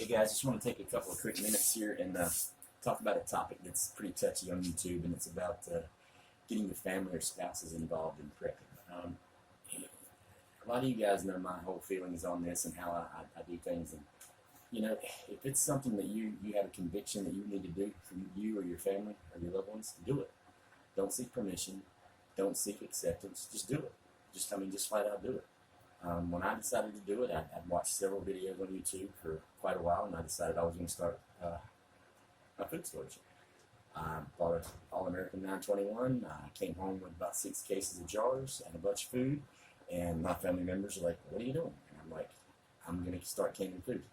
Hey guys, just want to take a couple of quick minutes here and talk about a topic that's pretty touchy on YouTube, and it's about getting your family or spouses involved in prepping. A lot of you guys know my whole feelings on this and how I do things, and you know, if it's something that you have a conviction that you need to do for you or your family or your loved ones, do it. Don't seek permission. Don't seek acceptance. Just do it. Just flat out do it. When I decided to do it, I'd watched several videos on YouTube for quite a while, and I decided I was going to start a food storage. I bought an All-American 921. I came home with about 6 cases of jars and a bunch of food, and my family members are like, "What are you doing?" And I'm like, "I'm going to start canning food."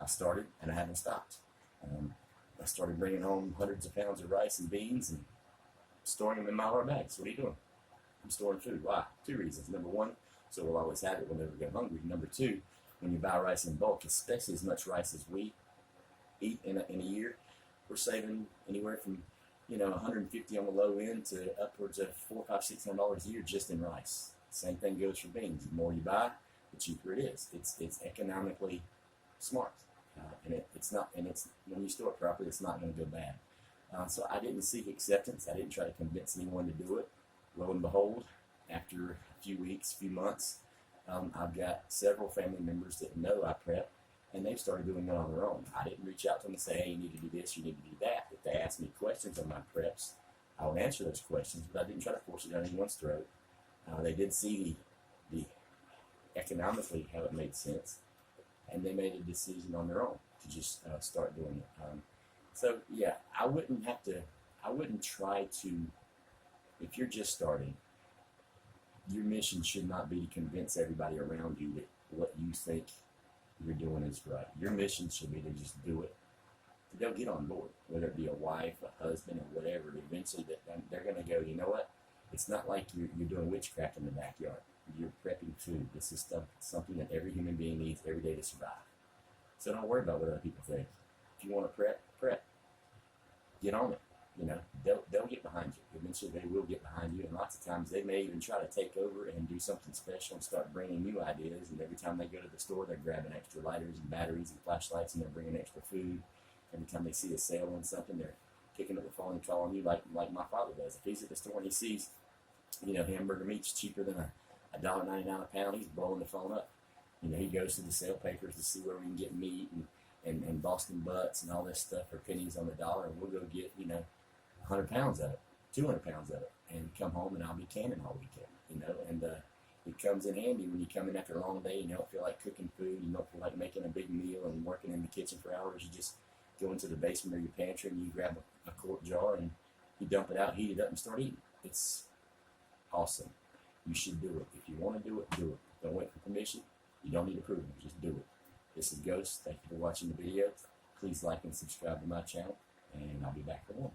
I started, and I haven't stopped. I started bringing home hundreds of pounds of rice and beans and storing them in Mylar bags. What are you doing? I'm storing food. Why? 2 reasons. Number one, so we'll always have it. We'll never get hungry. Number two, when you buy rice in bulk, especially as much rice as we eat in a year, we're saving anywhere from 150 on the low end to upwards of $400, $500, $600 a year just in rice. Same thing goes for beans. The more you buy, the cheaper it is. It's economically smart, it's when you store it properly, it's not going to go bad. So I didn't seek acceptance. I didn't try to convince anyone to do it. Lo and behold, after a few weeks, few months, I've got several family members that know I prep, and they've started doing it on their own. I didn't reach out to them and say, "Hey, you need to do this, you need to do that." If they asked me questions on my preps, I would answer those questions, but I didn't try to force it down anyone's throat. They did see the economically how it made sense, and they made a decision on their own to just start doing it. So yeah, I wouldn't try to, if you're just starting, your mission should not be to convince everybody around you that what you think you're doing is right. Your mission should be to just do it. They'll get on board, whether it be a wife, a husband, or whatever. Eventually, they're going to go, "You know what? It's not like you're doing witchcraft in the backyard. You're prepping food. This is something that every human being needs every day to survive. So don't worry about what other people think. If you want to prep. Get on it. They'll get behind you. Eventually, they will get behind you, and lots of times they may even try to take over and do something special and start bringing new ideas. And every time they go to the store, they're grabbing extra lighters and batteries and flashlights, and they're bringing extra food. Every time they see a sale on something, they're picking up the phone and calling you, like my father does. If he's at the store and he sees, hamburger meat's cheaper than $1.99 a pound, he's blowing the phone up. He goes to the sale papers to see where we can get meat and Boston butts and all this stuff for pennies on the dollar, and we'll go get 100 pounds of it, 200 pounds of it, and come home, and I'll be canning all weekend, and it comes in handy when you come in after a long day and you don't feel like cooking food, you don't feel like making a big meal and working in the kitchen for hours. You just go into the basement or your pantry and you grab a quart jar and you dump it out, heat it up, and start eating. It's awesome. You should do it. If you want to do it, do it. Don't wait for permission. You don't need approval. Just do it. This is Ghost. Thank you for watching the video. Please like and subscribe to my channel, and I'll be back for more.